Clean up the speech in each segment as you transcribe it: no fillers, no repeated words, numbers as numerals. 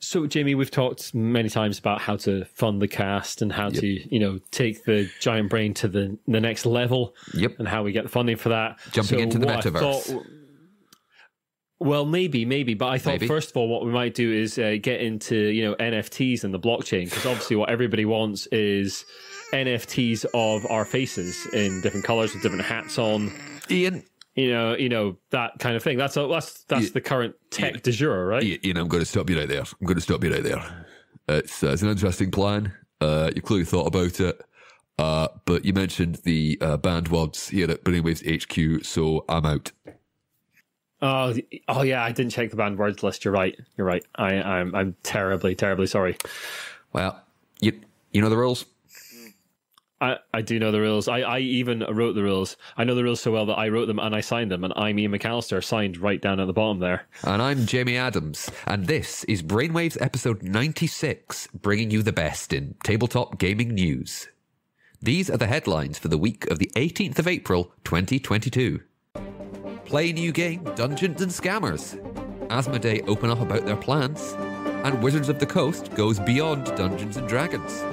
So, Jamie, we've talked many times about how to fund the cast and how to, take the giant brain to the next level. Yep. And how we get the funding for that. Jumping into the metaverse. Well, maybe. But I thought, first of all, what we might do is get into, NFTs and the blockchain. Because obviously what everybody wants is NFTs of our faces in different colors with different hats on. Ian. That kind of thing. That's the current tech du jour, right? Ian, I'm going to stop you right there. It's an interesting plan. You clearly thought about it. But you mentioned the banned words here at Brainwaves HQ, so I'm out. Oh yeah, I didn't check the banned words list. You're right. I'm terribly, terribly sorry. Well, you know the rules. I do know the rules. I even wrote the rules. I know the rules so well that I wrote them and I signed them, and I'm Ian McAllister, signed right down at the bottom there. And I'm Jamie Adams, and this is Brainwaves episode 96, bringing you the best in tabletop gaming news. These are the headlines for the week of the 18th of April, 2022. Play new game Dungeons and Scammers. Asmodee open up about their plans, and Wizards of the Coast goes beyond Dungeons and Dragons.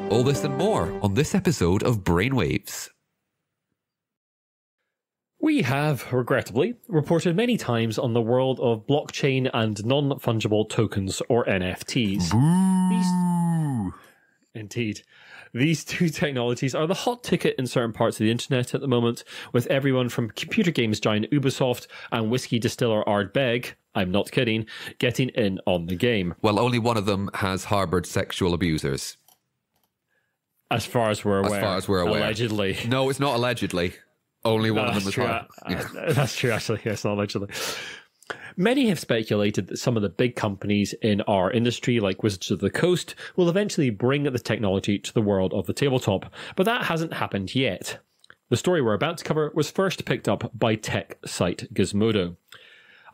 All this and more on this episode of Brainwaves. We have, regrettably, reported many times on the world of blockchain and non-fungible tokens, or NFTs. Indeed. These two technologies are the hot ticket in certain parts of the internet at the moment, with everyone from computer games giant Ubisoft and whiskey distiller Ardbeg, I'm not kidding, getting in on the game. Well, only one of them has harboured sexual abusers. As far as we're aware. Allegedly. No, it's not allegedly. Only one of them was harboured. That's true, actually. Yeah, it's not allegedly. Many have speculated that some of the big companies in our industry, like Wizards of the Coast, will eventually bring the technology to the world of the tabletop, but that hasn't happened yet. The story we're about to cover was first picked up by tech site Gizmodo.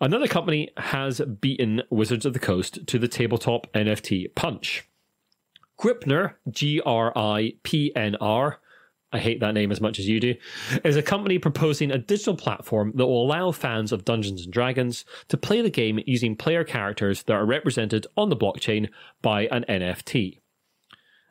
Another company has beaten Wizards of the Coast to the tabletop NFT punch. Gripnr, Gripnr, I hate that name as much as you do, is a company proposing a digital platform that will allow fans of Dungeons & Dragons to play the game using player characters that are represented on the blockchain by an NFT.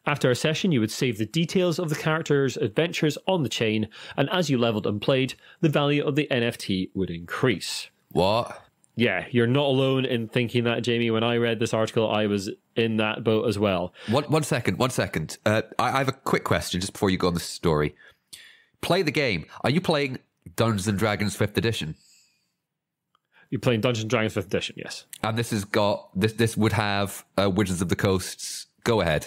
After a session, you would save the details of the character's adventures on the chain, and as you leveled and played, the value of the NFT would increase. What? Yeah, you're not alone in thinking that, Jamie. When I read this article, I was in that boat as well. One second. I have a quick question just before you go on the story. Play the game. Are you playing Dungeons & Dragons 5th edition? You're playing Dungeons & Dragons 5th edition, yes. And this has got... This would have Wizards of the Coast's... Go ahead.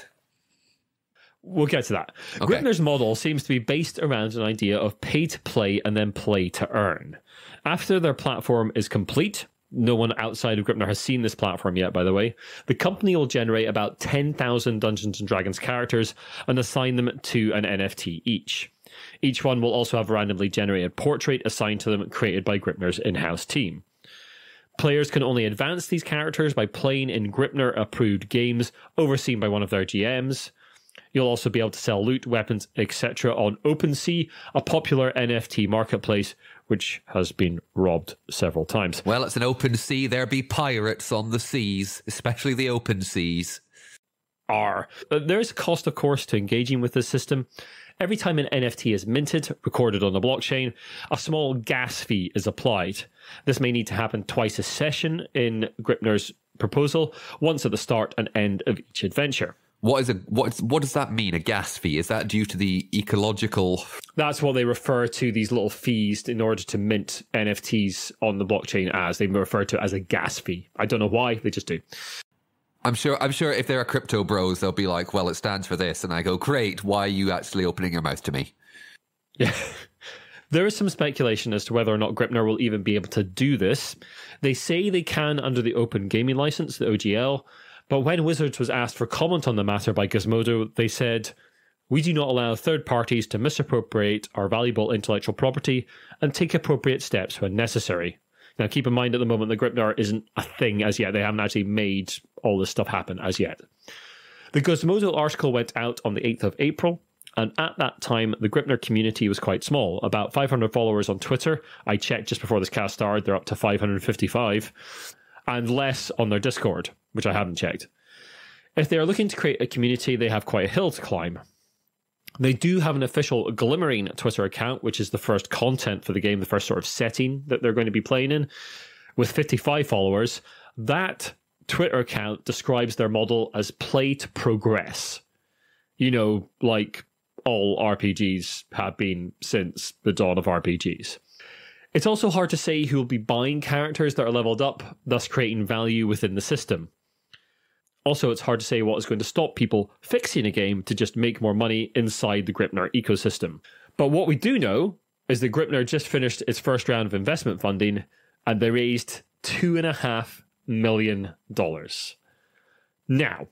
We'll get to that. Okay. Gripnr's model seems to be based around an idea of pay to play and then play to earn. After their platform is complete... No one outside of Gripnr has seen this platform yet, by the way. The company will generate about 10,000 Dungeons & Dragons characters and assign them to an NFT each. Each one will also have a randomly generated portrait assigned to them, created by Gripnr's in-house team. Players can only advance these characters by playing in Gripnr-approved games overseen by one of their GMs. You'll also be able to sell loot, weapons, etc. on OpenSea, a popular NFT marketplace which has been robbed several times. Well, it's an open sea. There be pirates on the seas, especially the open seas. There is a cost, of course, to engaging with this system. Every time an NFT is minted, recorded on the blockchain, a small gas fee is applied. This may need to happen twice a session in Gripnr's proposal, once at the start and end of each adventure. What does that mean, a gas fee? Is that due to the ecological... That's what they refer to these little fees in order to mint NFTs on the blockchain as. They refer to it as a gas fee. I don't know why, they just do. I'm sure if there are crypto bros, they'll be like, well, it stands for this. And I go, great, why are you actually opening your mouth to me? Yeah. There is some speculation as to whether or not Gripnr will even be able to do this. They say they can under the Open Gaming License, the OGL, but when Wizards was asked for comment on the matter by Gizmodo, they said, "We do not allow third parties to misappropriate our valuable intellectual property and take appropriate steps when necessary." Now, keep in mind at the moment that Gripnr isn't a thing as yet. They haven't actually made all this stuff happen as yet. The Gizmodo article went out on the 8th of April, and at that time, the Gripnr community was quite small, about 500 followers on Twitter. I checked just before this cast started, they're up to 555, and less on their Discord, which I haven't checked. If they are looking to create a community, they have quite a hill to climb. They do have an official Glimmering Twitter account, which is the first content for the game, the first sort of setting that they're going to be playing in, with 55 followers. That Twitter account describes their model as play to progress. You know, like all RPGs have been since the dawn of RPGs. It's also hard to say who will be buying characters that are leveled up, thus creating value within the system. Also, it's hard to say what is going to stop people fixing a game to just make more money inside the Gripnr ecosystem. But what we do know is that Gripnr just finished its first round of investment funding, and they raised $2.5 million. Now,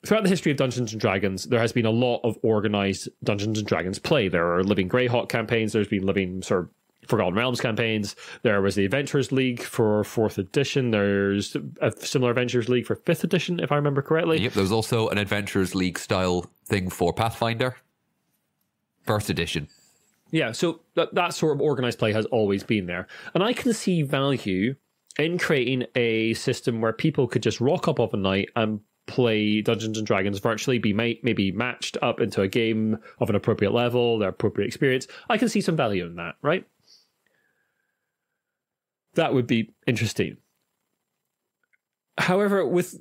throughout the history of Dungeons & Dragons, there has been a lot of organised Dungeons & Dragons play. There are Living Greyhawk campaigns, there's been Living sort of Forgotten Realms campaigns, there was the Adventurers League for 4th edition, there's a similar Adventurers League for 5th edition, if I remember correctly. Yep, there was also an Adventurers League style thing for Pathfinder, 1st edition. Yeah, so that sort of organised play has always been there. And I can see value in creating a system where people could just rock up of a night and play Dungeons & Dragons virtually, be maybe matched up into a game of an appropriate level, their appropriate experience. I can see some value in that, right? That would be interesting. However, with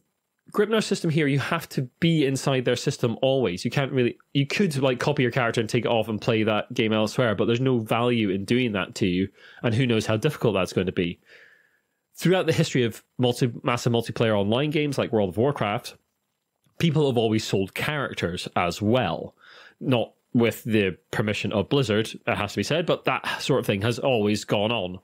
Gripnr's system here, you have to be inside their system always. You can't really... You could like copy your character and take it off and play that game elsewhere, but there's no value in doing that to you, and who knows how difficult that's going to be. Throughout the history of massive multiplayer online games like World of Warcraft, people have always sold characters as well. Not with the permission of Blizzard, it has to be said, but that sort of thing has always gone on.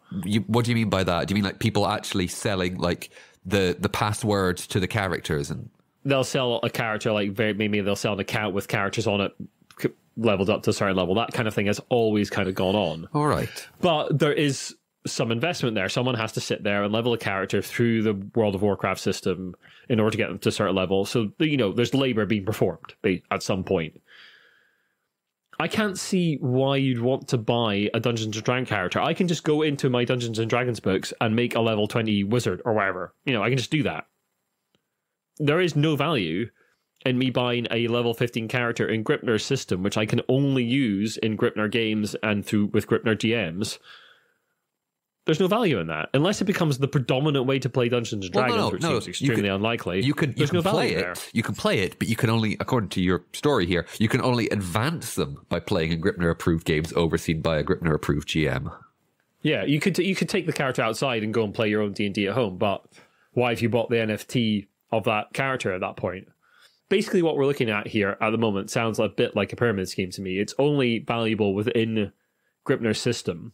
What do you mean by that? Do you mean like people actually selling like the passwords to the characters? And they'll sell a character, like maybe they'll sell an account with characters on it leveled up to a certain level. That kind of thing has always kind of gone on. All right. But there is some investment there. Someone has to sit there and level a character through the World of Warcraft system in order to get them to a certain level. So, you know, there's labor being performed at some point. I can't see why you'd want to buy a Dungeons & Dragons character. I can just go into my Dungeons & Dragons books and make a level 20 wizard or whatever. You know, I can just do that. There is no value in me buying a level 15 character in Gripnr's system, which I can only use in Gripnr games and with Gripnr GMs. There's no value in that. Unless it becomes the predominant way to play Dungeons & Dragons, which seems extremely unlikely. You can play it, but you can only, according to your story here, you can only advance them by playing in Gripnr-approved games overseen by a Gripnr-approved GM. Yeah, you could take the character outside and go and play your own D&D at home, but why have you bought the NFT of that character at that point? Basically, what we're looking at here at the moment sounds a bit like a pyramid scheme to me. It's only valuable within Gripnr's system,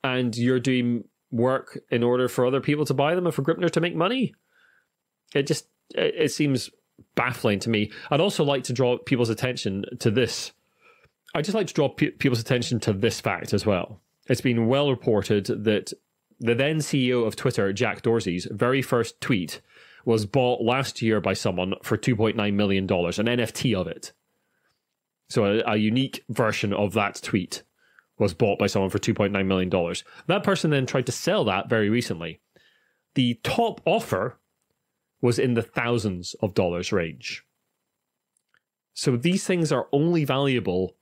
and you're doing work in order for other people to buy them and for Gripnr to make money. It seems baffling to me. I'd also like to draw people's attention to this. I'd just like to draw people's attention to this fact as well. It's been well reported that the then CEO of Twitter, Jack Dorsey's very first tweet was bought last year by someone for $2.9 million, an NFT of it. So a unique version of that tweet was bought by someone for $2.9 million. That person then tried to sell that very recently. The top offer was in the thousands of dollars range. So these things are only valuable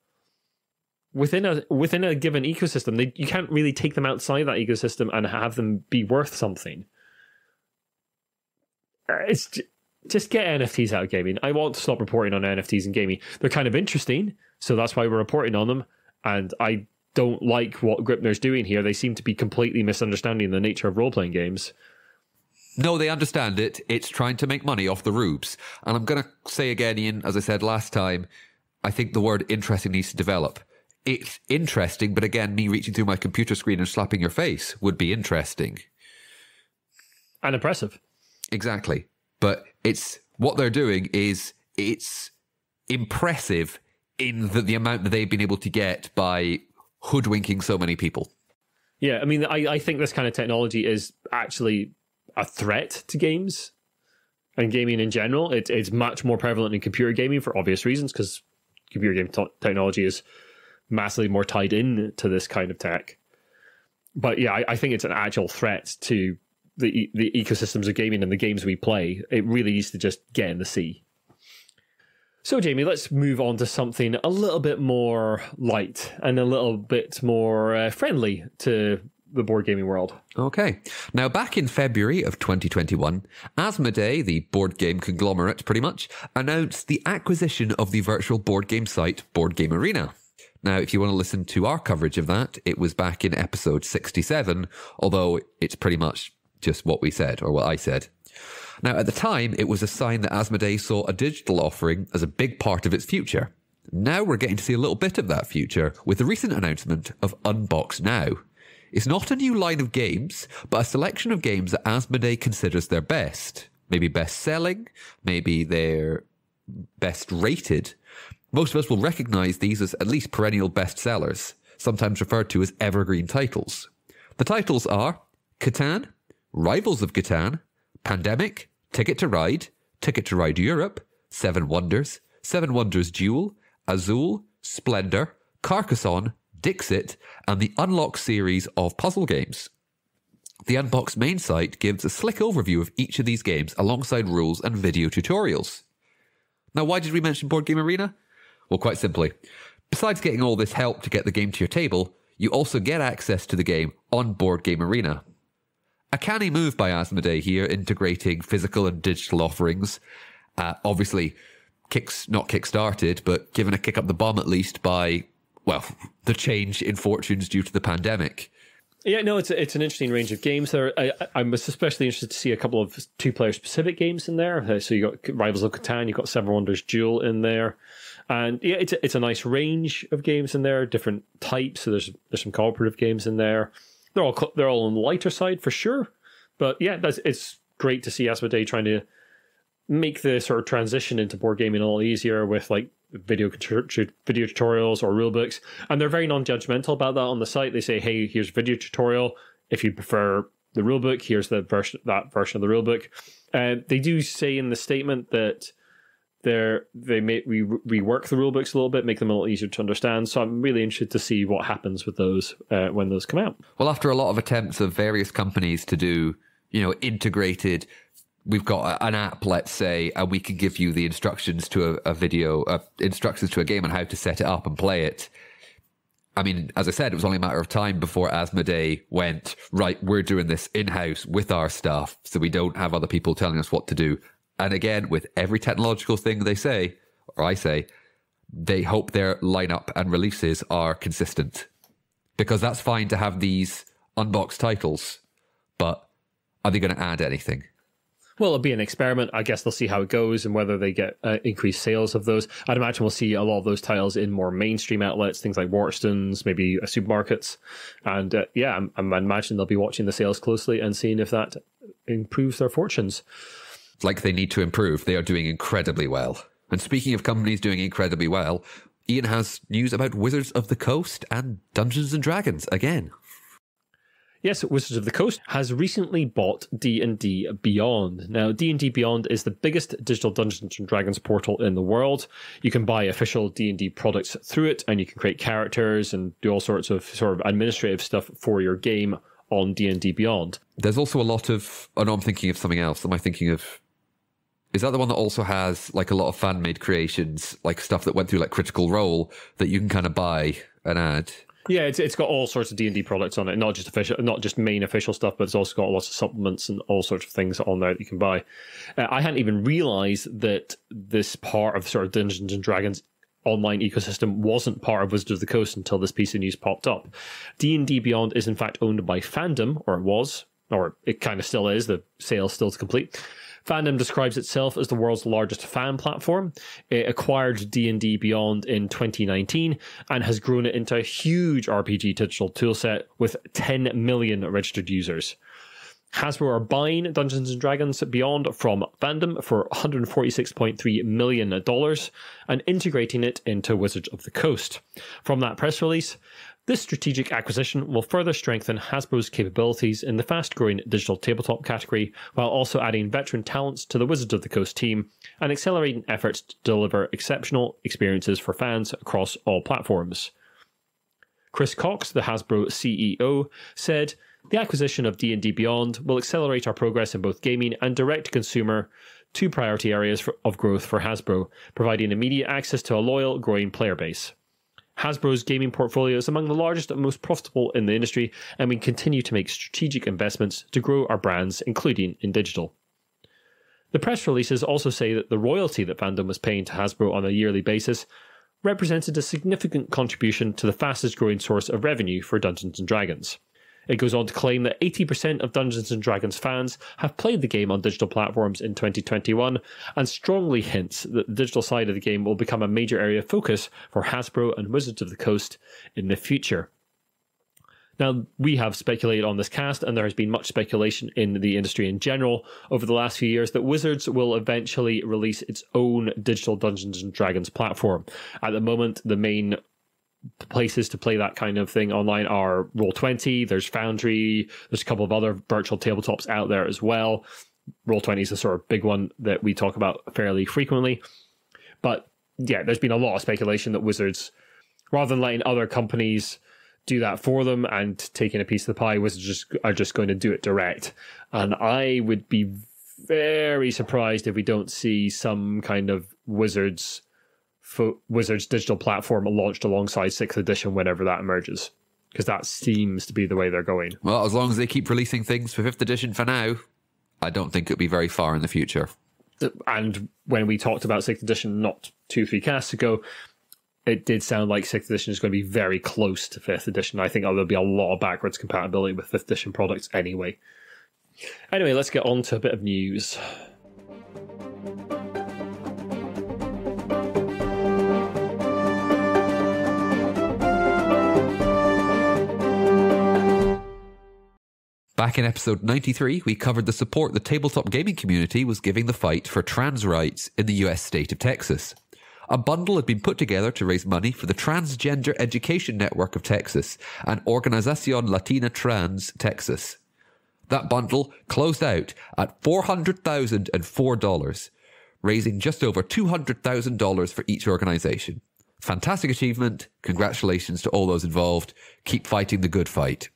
within a given ecosystem. You can't really take them outside that ecosystem and have them be worth something. It's just get NFTs out of gaming. I want to stop reporting on NFTs in gaming. They're kind of interesting, so that's why we're reporting on them. And I don't like what Gripnr's doing here. They seem to be completely misunderstanding the nature of role-playing games. No, they understand it. It's trying to make money off the rubes. And I'm going to say again, Ian, as I said last time, I think the word interesting needs to develop. It's interesting, but again, me reaching through my computer screen and slapping your face would be interesting. And impressive. Exactly. But what they're doing is it's impressive in the amount that they've been able to get by hoodwinking so many people. Yeah, I mean, I think this kind of technology is actually a threat to games and gaming in general. It's much more prevalent in computer gaming for obvious reasons, because computer game technology is massively more tied in to this kind of tech. But yeah, I think it's an actual threat to the ecosystems of gaming and the games we play. It really needs to just get in the sea. So, Jamie, let's move on to something a little bit more light and a little bit more friendly to the board gaming world. Okay. Now, back in February of 2021, Asmodee, the board game conglomerate pretty much, announced the acquisition of the virtual board game site Board Game Arena. Now, if you want to listen to our coverage of that, it was back in episode 67, although it's pretty much just what we said, or what I said. Now, at the time, it was a sign that Asmodee saw a digital offering as a big part of its future. Now we're getting to see a little bit of that future with the recent announcement of Unbox Now. It's not a new line of games, but a selection of games that Asmodee considers their best. Maybe best-selling, maybe they're best-rated. Most of us will recognise these as at least perennial bestsellers, sometimes referred to as evergreen titles. The titles are Catan, Rivals of Catan, Pandemic, Ticket to Ride Europe, Seven Wonders Duel, Azul, Splendor, Carcassonne, Dixit, and the Unlock series of puzzle games. The Unbox main site gives a slick overview of each of these games alongside rules and video tutorials. Now, why did we mention Board Game Arena? Well, quite simply, besides getting all this help to get the game to your table, you also get access to the game on Board Game Arena. A canny move by Asmodee here, integrating physical and digital offerings. Obviously, not kick-started, but given a kick up the bum at least by, well, the change in fortunes due to the pandemic. Yeah, no, it's an interesting range of games there. I was especially interested to see a couple of two-player specific games in there. So you got Rivals of Catan, you got Seven Wonders Duel in there, and yeah, it's a nice range of games in there, different types. So there's some cooperative games in there. They're all on the lighter side for sure, but yeah, it's great to see Asmodee trying to make the sort of transition into board gaming a lot easier with like video tutorials or rule books, and they're very non-judgmental about that on the site. They say, hey, here's a video tutorial. If you prefer the rule book, here's that version of the rule book. They do say in the statement that they may rework the rule books a little bit, make them a little easier to understand. So I'm really interested to see what happens with those when those come out. Well, after a lot of attempts of various companies to do, integrated, we've got an app, let's say, and we can give you the instructions to a video, instructions to a game on how to set it up and play it. I mean, as I said, it was only a matter of time before Asmodee went, right, we're doing this in-house with our stuff, so we don't have other people telling us what to do. And again, with every technological thing they say, or I say, they hope their lineup and releases are consistent. Because that's fine to have these unboxed titles, but are they going to add anything? Well, it'll be an experiment. I guess they'll see how it goes and whether they get increased sales of those. I'd imagine we'll see a lot of those titles in more mainstream outlets, things like Waterstones, maybe supermarkets. And I imagine they'll be watching the sales closely and seeing if that improves their fortunes. Like they need to improve. They are doing incredibly well. And speaking of companies doing incredibly well, Ian has news about Wizards of the Coast and Dungeons & Dragons again. Yes, Wizards of the Coast has recently bought D&D Beyond. Now, D&D Beyond is the biggest digital Dungeons & Dragons portal in the world. You can buy official D&D products through it, and you can create characters and do all sorts of sort of administrative stuff for your game on D&D Beyond. There's also a lot of... Oh, no, I'm thinking of something else. Am I thinking of... Is that the one that also has like a lot of fan-made creations, like stuff that went through like Critical Role that you can kind of buy and add? Yeah, it's got all sorts of D&D products on it, not just main official stuff, but it's also got lots of supplements and all sorts of things on there that you can buy. I hadn't even realised that this part of sort of Dungeons and Dragons online ecosystem wasn't part of Wizards of the Coast until this piece of news popped up. D&D Beyond is in fact owned by Fandom, or it was, or it kind of still is. The sale's still to complete. Fandom describes itself as the world's largest fan platform. It acquired D&D Beyond in 2019 and has grown it into a huge RPG digital toolset with 10 million registered users. Hasbro are buying Dungeons & Dragons Beyond from Fandom for $146.3 million and integrating it into Wizards of the Coast. From that press release, this strategic acquisition will further strengthen Hasbro's capabilities in the fast-growing digital tabletop category, while also adding veteran talents to the Wizards of the Coast team and accelerating efforts to deliver exceptional experiences for fans across all platforms. Chris Cox, the Hasbro CEO, said, The acquisition of D&D Beyond will accelerate our progress in both gaming and direct-to-consumer, two priority areas of growth for Hasbro, providing immediate access to a loyal, growing player base. Hasbro's gaming portfolio is among the largest and most profitable in the industry, and we continue to make strategic investments to grow our brands, including in digital. The press releases also say that the royalty that fandom was paying to Hasbro on a yearly basis represented a significant contribution to the fastest growing source of revenue for Dungeons & Dragons. It goes on to claim that 80% of Dungeons & Dragons fans have played the game on digital platforms in 2021, and strongly hints that the digital side of the game will become a major area of focus for Hasbro and Wizards of the Coast in the future. Now, we have speculated on this cast, and there has been much speculation in the industry in general over the last few years that Wizards will eventually release its own digital Dungeons & Dragons platform. At the moment, the main places to play that kind of thing online are Roll20, there's Foundry, there's a couple of other virtual tabletops out there as well. Roll20 is a sort of big one that we talk about fairly frequently. But yeah, there's been a lot of speculation that Wizards, rather than letting other companies do that for them and taking a piece of the pie, Wizards are just going to do it direct. And I would be very surprised if we don't see some kind of Wizards digital platform launched alongside 6th edition whenever that emerges, because that seems to be the way they're going. Well, as long as they keep releasing things for 5th edition for now, I don't think it'll be very far in the future. And when we talked about 6th edition not 2-3 casts ago, it did sound like 6th edition is going to be very close to 5th edition. I think there'll be a lot of backwards compatibility with 5th edition products anyway. Anyway, let's get on to a bit of news. Back in episode 93, we covered the support the tabletop gaming community was giving the fight for trans rights in the US state of Texas. A bundle had been put together to raise money for the Transgender Education Network of Texas and Organización Latina Trans Texas. That bundle closed out at $400,004, raising just over $200,000 for each organization. Fantastic achievement. Congratulations to all those involved. Keep fighting the good fight.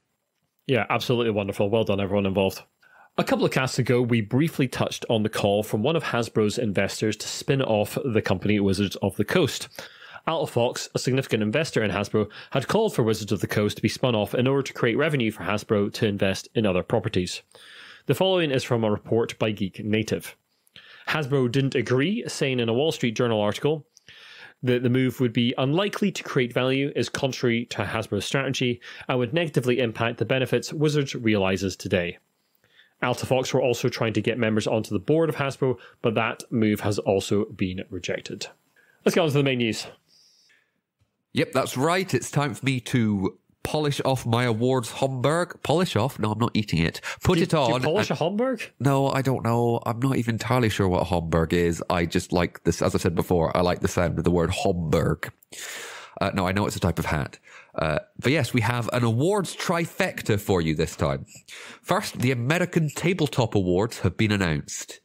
Yeah, absolutely wonderful. Well done, everyone involved. A couple of casts ago, we briefly touched on the call from one of Hasbro's investors to spin off the company Wizards of the Coast. Altifox, a significant investor in Hasbro, had called for Wizards of the Coast to be spun off in order to create revenue for Hasbro to invest in other properties. The following is from a report by Geek Native. Hasbro didn't agree, saying in a Wall Street Journal article that the move would be unlikely to create value, is contrary to Hasbro's strategy, and would negatively impact the benefits Wizards realizes today. Altifox were also trying to get members onto the board of Hasbro, but that move has also been rejected. Let's get on to the main news. Yep, that's right. It's time for me to polish off my awards Homburg. Polish off? No, I'm not eating it. Put it on. Do you polish a Homburg? No, I don't know. I'm not even entirely sure what a Homburg is. I just like this, as I said before, I like the sound of the word Homburg. No, I know it's a type of hat. But yes, we have an awards trifecta for you this time. First, the American Tabletop Awards have been announced.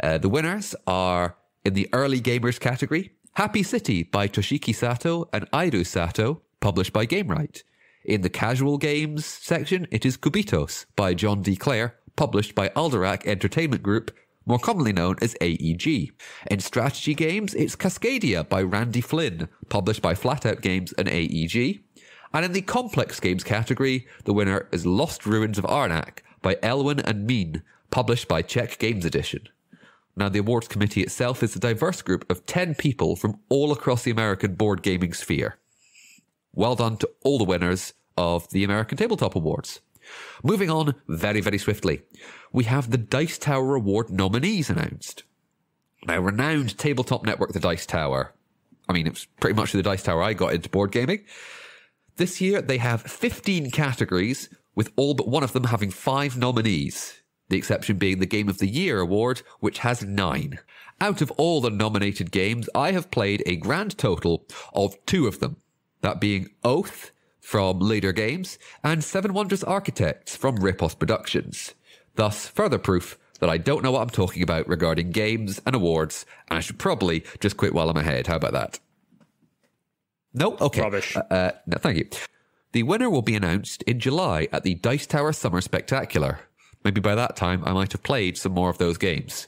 The winners are, in the Early Gamers category, Happy City by Toshiki Sato and Airu Sato, published by Gamewright. In the Casual Games section, it is Cubitos by John D. Clare, published by Alderac Entertainment Group, more commonly known as AEG. In Strategy Games, it's Cascadia by Randy Flynn, published by Flatout Games and AEG. And in the Complex Games category, the winner is Lost Ruins of Arnak by Elwyn and Mean, published by Czech Games Edition. Now, the awards committee itself is a diverse group of 10 people from all across the American board gaming sphere. Well done to all the winners of the American Tabletop Awards. Moving on very, very swiftly, we have the Dice Tower Award nominees announced. Now, renowned tabletop network, the Dice Tower. I mean, it was pretty much the Dice Tower I got into board gaming. This year, they have 15 categories, with all but one of them having 5 nominees. The exception being the Game of the Year award, which has 9. Out of all the nominated games, I have played a grand total of 2 of them. That being Oath from Later Games and Seven Wonders Architects from Ripos Productions. Thus, further proof that I don't know what I'm talking about regarding games and awards, and I should probably just quit while I'm ahead. How about that? No? Okay. Rubbish. No, thank you. The winner will be announced in July at the Dice Tower Summer Spectacular. Maybe by that time I might have played some more of those games.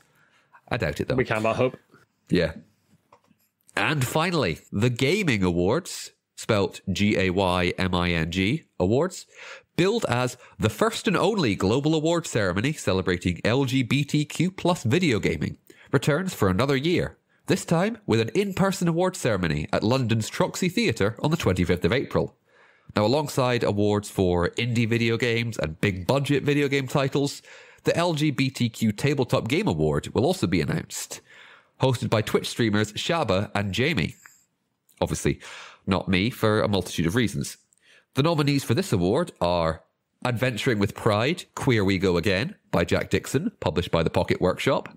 I doubt it, though. We can but hope. Yeah. And finally, the Gaming Awards, spelt GAYMING Awards, billed as the first and only global award ceremony celebrating LGBTQ plus video gaming, returns for another year, this time with an in-person award ceremony at London's Troxy Theatre on the 25th of April. Now, alongside awards for indie video games and big-budget video game titles, the LGBTQ Tabletop Game Award will also be announced, hosted by Twitch streamers Shaba and Jamie. Obviously, not me, for a multitude of reasons. The nominees for this award are Adventuring with Pride, Queer We Go Again, by Jack Dixon, published by the Pocket Workshop.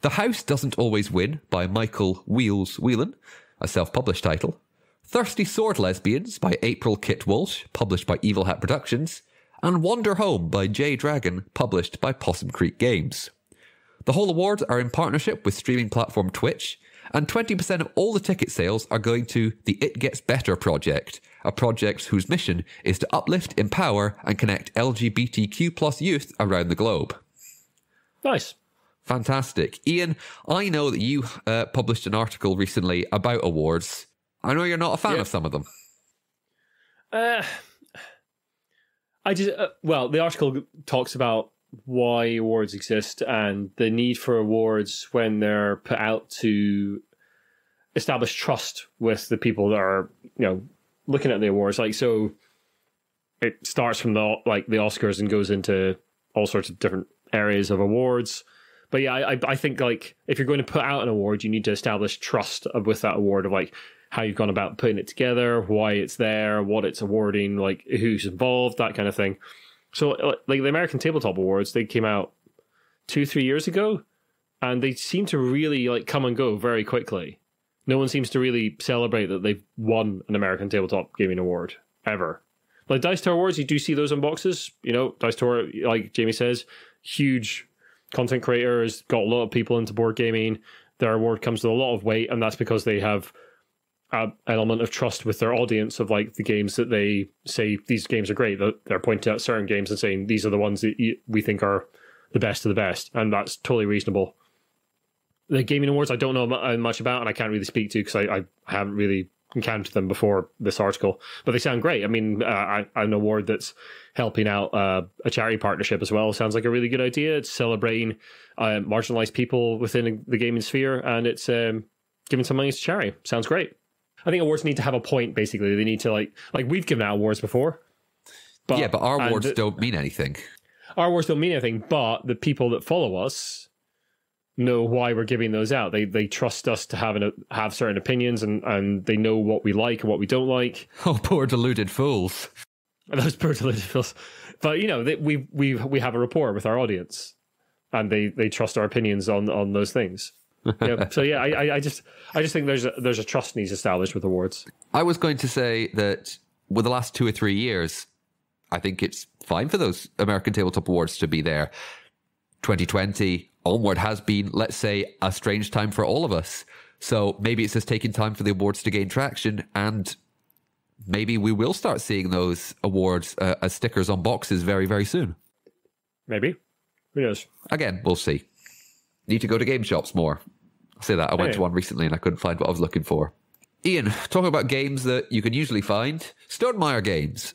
The House Doesn't Always Win, by Michael Wheels Whelan, a self-published title. Thirsty Sword Lesbians, by April Kit Walsh, published by Evil Hat Productions. And Wander Home, by Jay Dragon, published by Possum Creek Games. The whole awards are in partnership with streaming platform Twitch, and 20% of all the ticket sales are going to the It Gets Better project, a project whose mission is to uplift, empower, and connect LGBTQ plus youth around the globe. Nice. Fantastic. Ian, I know that you published an article recently about awards. I know you're not a fan of some of them. The article talks about why awards exist and the need for awards when they're put out to establish trust with the people that are, looking at the awards. Like, so it starts from the Oscars and goes into all sorts of different areas of awards. But yeah, I think, like, if you're going to put out an award, you need to establish trust with that award, of like how you've gone about putting it together, why it's there, what it's awarding, like who's involved, that kind of thing. So, like, the American Tabletop Awards, they came out 2-3 years ago, and they seem to really, like, come and go very quickly. No one seems to really celebrate that they've won an American Tabletop Gaming Award, ever. Like, Dice Tower Awards, you do see those in boxes. Dice Tower, like Jamie says, huge content creator, has got a lot of people into board gaming. Their award comes with a lot of weight, and that's because they have an element of trust with their audience of, like, the games that they say these games are great. They're pointing out certain games and saying these are the ones that we think are the best of the best, and that's totally reasonable. The Gaming Awards I don't know much about, and I can't really speak to because I haven't really encountered them before this article, but they sound great. I mean, an award that's helping out a charity partnership as well sounds like a really good idea. It's celebrating marginalized people within the gaming sphere, and it's giving some money to charity. Sounds great. I think awards need to have a point, basically. They need to, like we've given out awards before. But our awards don't mean anything. Our awards don't mean anything, but the people that follow us know why we're giving those out. They trust us to have certain opinions, and they know what we like and what we don't like. Oh, poor deluded fools. Those poor deluded fools. But, we have a rapport with our audience, and they trust our opinions on those things. Yeah. So yeah, I just think there's a trust needs established with awards. I was going to say that with the last 2 or 3 years, I think it's fine for those American Tabletop Awards to be there. 2020 onward has been, let's say, a strange time for all of us. So maybe it's just taking time for the awards to gain traction, and maybe we will start seeing those awards as stickers on boxes very, very soon. Maybe. Who knows? Again, we'll see. Need to go to game shops more. I'll say that. I went to one recently and I couldn't find what I was looking for. Ian, talking about games that you can usually find, Stonemaier Games.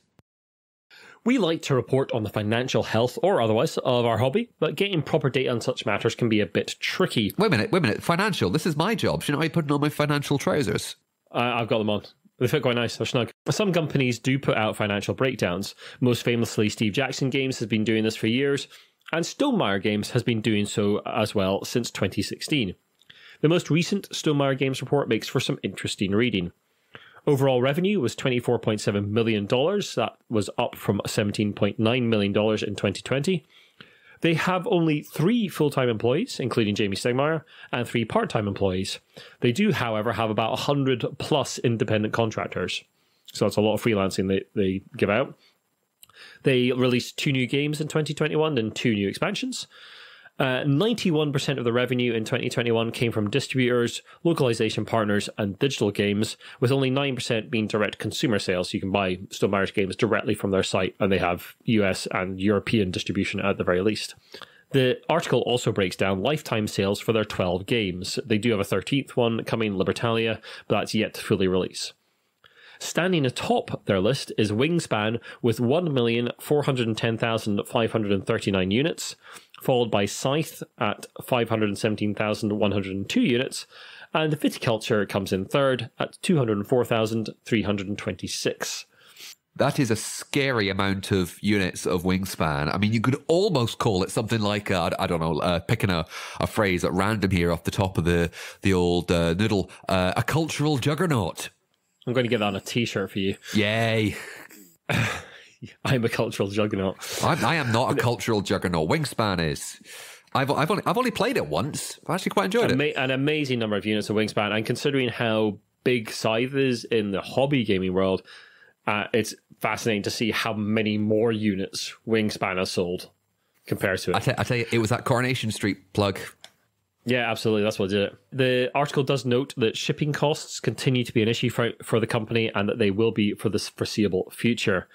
We like to report on the financial health or otherwise of our hobby, but getting proper data on such matters can be a bit tricky. Wait a minute. Financial? This is my job. Shouldn't I be putting on my financial trousers? I've got them on. They fit quite nice. They're snug. Some companies do put out financial breakdowns. Most famously, Steve Jackson Games has been doing this for years, and Stonemaier Games has been doing so as well since 2016. The most recent Stonemaier Games report makes for some interesting reading. Overall revenue was $24.7 million. That was up from $17.9 million in 2020. They have only 3 full-time employees, including Jamie Stegmaier, and 3 part-time employees. They do, however, have about 100 plus independent contractors. So that's a lot of freelancing they give out. They released 2 new games in 2021 and 2 new expansions. 91% of the revenue in 2021 came from distributors, localization partners, and digital games, with only 9% being direct consumer sales. So you can buy Stonemaier's games directly from their site, and they have US and European distribution at the very least. The article also breaks down lifetime sales for their 12 games. They do have a 13th one coming, Libertalia, but that's yet to fully release. Standing atop their list is Wingspan with 1,410,539 units, followed by Scythe at 517,102 units, and Viticulture comes in third at 204,326. That is a scary amount of units of Wingspan. I mean, you could almost call it something like, I don't know, picking a phrase at random here off the top of the old noodle, a cultural juggernaut. I'm going to get that on a t-shirt for you. Yay. I'm a cultural juggernaut. I am not a cultural juggernaut. Wingspan is. I've only played it once. I've actually quite enjoyed it. An amazing number of units of Wingspan, and considering how big Scythe is in the hobby gaming world, it's fascinating to see how many more units Wingspan has sold compared to it. I tell you, it was that Coronation Street plug. Yeah, absolutely. That's what did it. The article does note that shipping costs continue to be an issue for the company, and that they will be for the foreseeable future.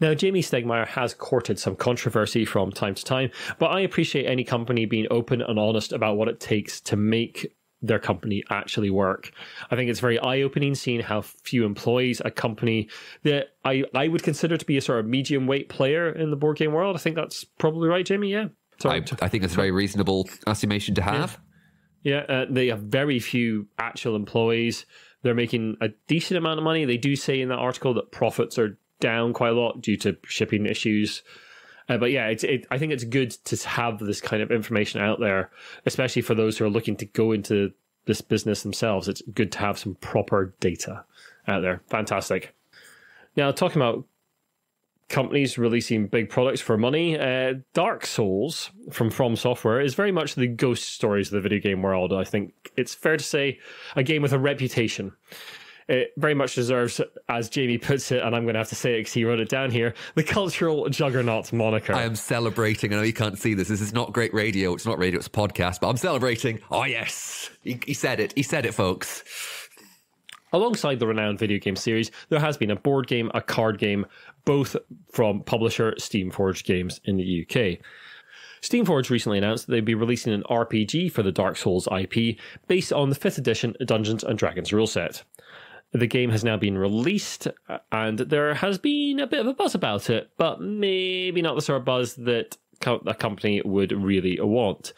Now, Jamey Stegmaier has courted some controversy from time to time, but I appreciate any company being open and honest about what it takes to make their company actually work. I think it's very eye-opening seeing how few employees a company that I would consider to be a sort of medium weight player in the board game world. I think that's probably right, Jamie. Yeah. I think it's a very reasonable estimation to have. Yeah, they have very few actual employees. They're making a decent amount of money. They do say in that article that profits are down quite a lot due to shipping issues. But yeah, I think it's good to have this kind of information out there, especially for those who are looking to go into this business themselves. It's good to have some proper data out there. Fantastic. Now, talking about companies releasing big products for money, Dark Souls from Software is very much the ghost stories of the video game world. I think it's fair to say a game with a reputation. It very much deserves, as Jamie puts it, and I'm going to have to say it because he wrote it down here, the cultural juggernaut moniker. I am celebrating. I know you can't see this. This is not great radio. It's not radio, it's a podcast, but I'm celebrating. Oh, yes. He said it. He said it, folks. Alongside the renowned video game series, there has been a board game, a card game, both from publisher Steamforged Games in the UK. Steamforged recently announced that they'd be releasing an RPG for the Dark Souls IP based on the 5th edition Dungeons & Dragons rule set. The game has now been released, and there has been a bit of a buzz about it, but maybe not the sort of buzz that a company would really want.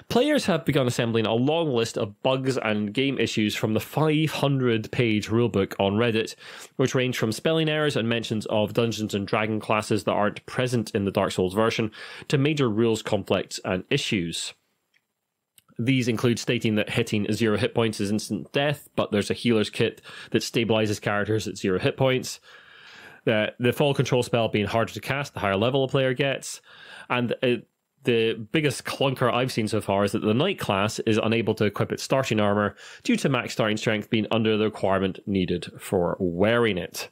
Players have begun assembling a long list of bugs and game issues from the 500-page rulebook on Reddit, which range from spelling errors and mentions of Dungeons & Dragon classes that aren't present in the Dark Souls version, to major rules conflicts and issues. These include stating that hitting 0 hit points is instant death, but there's a healer's kit that stabilizes characters at 0 hit points. The fall control spell being harder to cast the higher level a player gets. And the biggest clunker I've seen so far is that the Knight class is unable to equip its starting armor due to max starting strength being under the requirement needed for wearing it.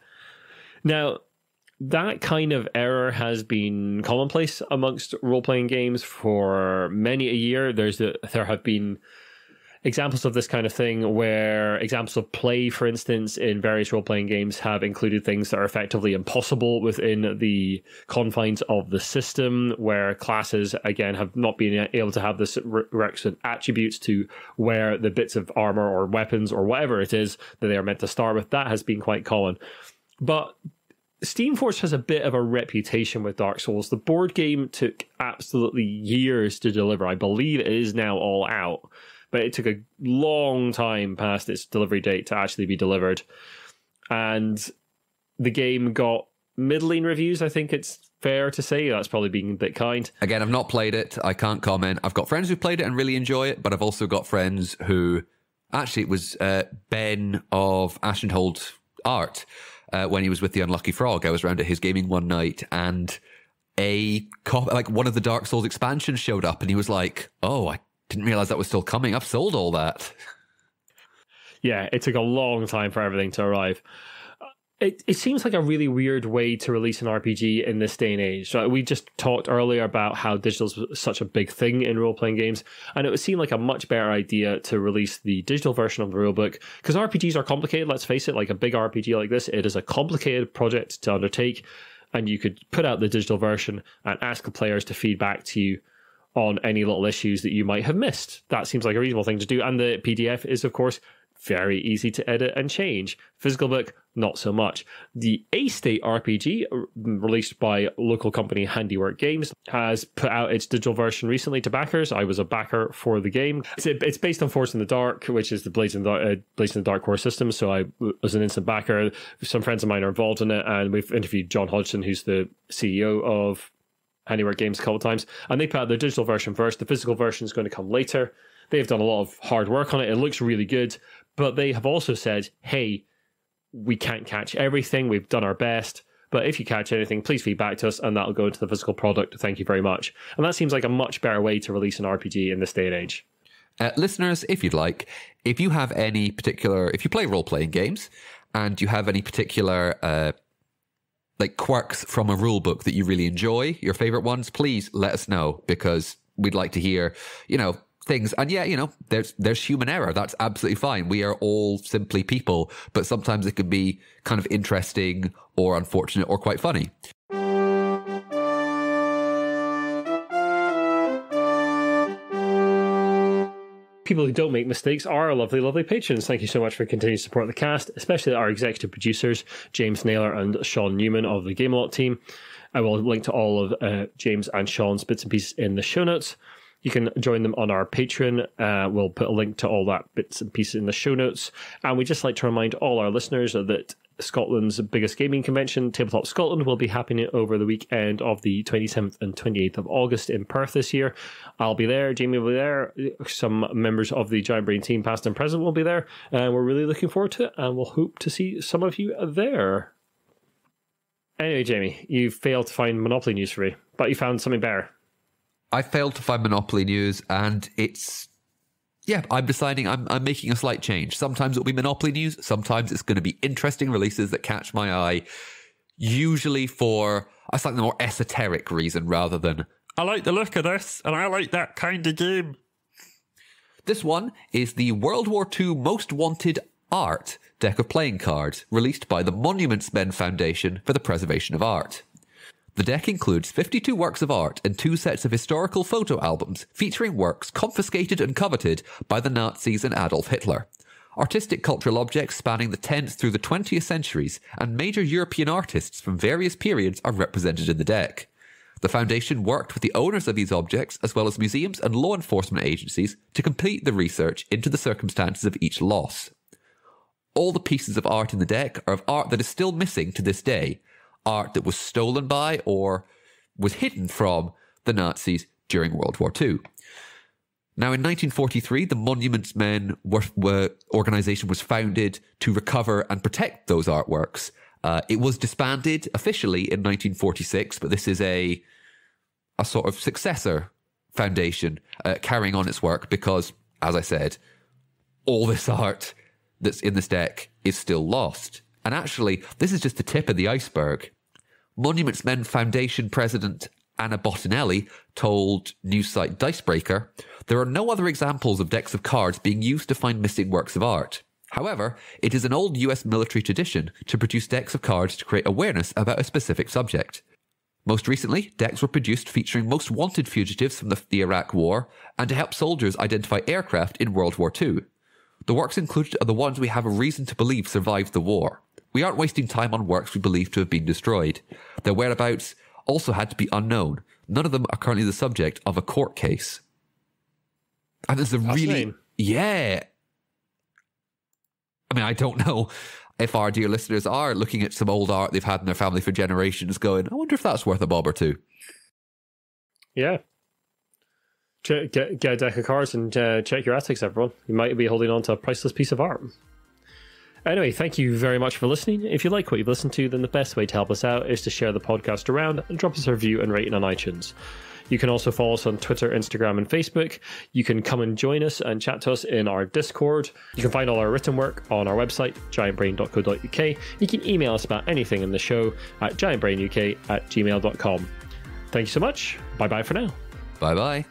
Now, that kind of error has been commonplace amongst role-playing games for many a year. There have been examples of this kind of thing where examples of play, for instance, in various role-playing games have included things that are effectively impossible within the confines of the system, where classes, again, have not been able to have the requisite attributes to wear the bits of armor or weapons or whatever it is that they are meant to start with. That has been quite common. But Steamforged has a bit of a reputation with Dark Souls. The board game took absolutely years to deliver. I believe it is now all out, but it took a long time past its delivery date to actually be delivered. And the game got middling reviews, I think it's fair to say. That's probably being a bit kind. Again, I've not played it. I can't comment. I've got friends who played it and really enjoy it, but I've also got friends who... Actually, it was Ben of Ashenhold Art. When he was with the Unlucky Frog, I was around at his gaming one night, and one of the Dark Souls expansions showed up, and he was like, "Oh, I didn't realize that was still coming. I've sold all that." Yeah, it took a long time for everything to arrive. It seems like a really weird way to release an RPG in this day and age. So we just talked earlier about how digital is such a big thing in role-playing games, and it would seem like a much better idea to release the digital version of the rulebook, because RPGs are complicated, let's face it. Like a big RPG like this, it is a complicated project to undertake, and you could put out the digital version and ask the players to feed back to you on any little issues that you might have missed. That seems like a reasonable thing to do, and the PDF is, of course, very easy to edit and change. Physical book, not so much. The A-State RPG, released by local company Handiwork Games, has put out its digital version recently to backers. I was a backer for the game. It's based on Force in the Dark, which is the Blades in the Dark core system, so I was an instant backer. Some friends of mine are involved in it, and we've interviewed John Hodgson, who's the CEO of Handiwork Games, a couple of times, and they put out the digital version first. The physical version is going to come later. They've done a lot of hard work on it. It looks really good, but they have also said, hey, we can't catch everything. We've done our best, but if you catch anything, please feed back to us, and that'll go into the physical product. Thank you very much. And that seems like a much better way to release an RPG in this day and age. Listeners, if you'd like, if you have any particular, if you play role-playing games and you have any particular like quirks from a rule book that you really enjoy, your favorite ones, please let us know, because we'd like to hear, things. And yeah, there's human error. That's absolutely fine. We are all simply people, but sometimes it can be kind of interesting or unfortunate or quite funny. People who don't make mistakes are our lovely, lovely patrons. Thank you so much for continuing to support the cast, especially our executive producers, James Naylor and Sean Newman of the Gamelot team. I will link to all of James and Sean's bits and pieces in the show notes. You can join them on our Patreon. We'll put a link to all that bits and pieces in the show notes. And we'd just like to remind all our listeners that Scotland's biggest gaming convention, Tabletop Scotland, will be happening over the weekend of the 27th and 28th of August in Perth this year. I'll be there. Jamie will be there. Some members of the Giant Brain team, past and present, will be there. And we're really looking forward to it. And we'll hope to see some of you there. Anyway, Jamie, you failed to find Monopoly news for me, but you found something better. I failed to find Monopoly news, and I'm deciding I'm making a slight change. Sometimes it'll be Monopoly news. Sometimes it's going to be interesting releases that catch my eye, usually for a slightly more esoteric reason rather than, I like the look of this, and I like that kind of game. This one is the World War II Most Wanted Art deck of playing cards, released by the Monuments Men Foundation for the Preservation of Art. The deck includes 52 works of art and 2 sets of historical photo albums featuring works confiscated and coveted by the Nazis and Adolf Hitler. Artistic cultural objects spanning the 10th through the 20th centuries and major European artists from various periods are represented in the deck. The Foundation worked with the owners of these objects, as well as museums and law enforcement agencies, to complete the research into the circumstances of each loss. All the pieces of art in the deck are of art that is still missing to this day, art that was stolen by or was hidden from the Nazis during World War II. Now, in 1943, the Monuments Men organization was founded to recover and protect those artworks. It was disbanded officially in 1946, but this is a sort of successor foundation carrying on its work because, as I said, all this art that's in this deck is still lost. And actually, this is just the tip of the iceberg. Monuments Men Foundation President Anna Bottinelli told news site Dicebreaker, there are no other examples of decks of cards being used to find missing works of art. However, it is an old US military tradition to produce decks of cards to create awareness about a specific subject. Most recently, decks were produced featuring most wanted fugitives from the Iraq War and to help soldiers identify aircraft in World War II. The works included are the ones we have a reason to believe survived the war. We aren't wasting time on works we believe to have been destroyed. Their whereabouts also had to be unknown. None of them are currently the subject of a court case. And there's a really... Yeah. I mean, I don't know if our dear listeners are looking at some old art they've had in their family for generations going, I wonder if that's worth a bob or two. Yeah. Get a deck of cards and check your attics, everyone. You might be holding on to a priceless piece of art. Anyway, thank you very much for listening. If you like what you've listened to, then the best way to help us out is to share the podcast around and drop us a review and rating on iTunes. You can also follow us on Twitter, Instagram, and Facebook. You can come and join us and chat to us in our Discord. You can find all our written work on our website, giantbrain.co.uk. You can email us about anything in the show at giantbrainuk@gmail.com. Thank you so much. Bye-bye for now. Bye-bye.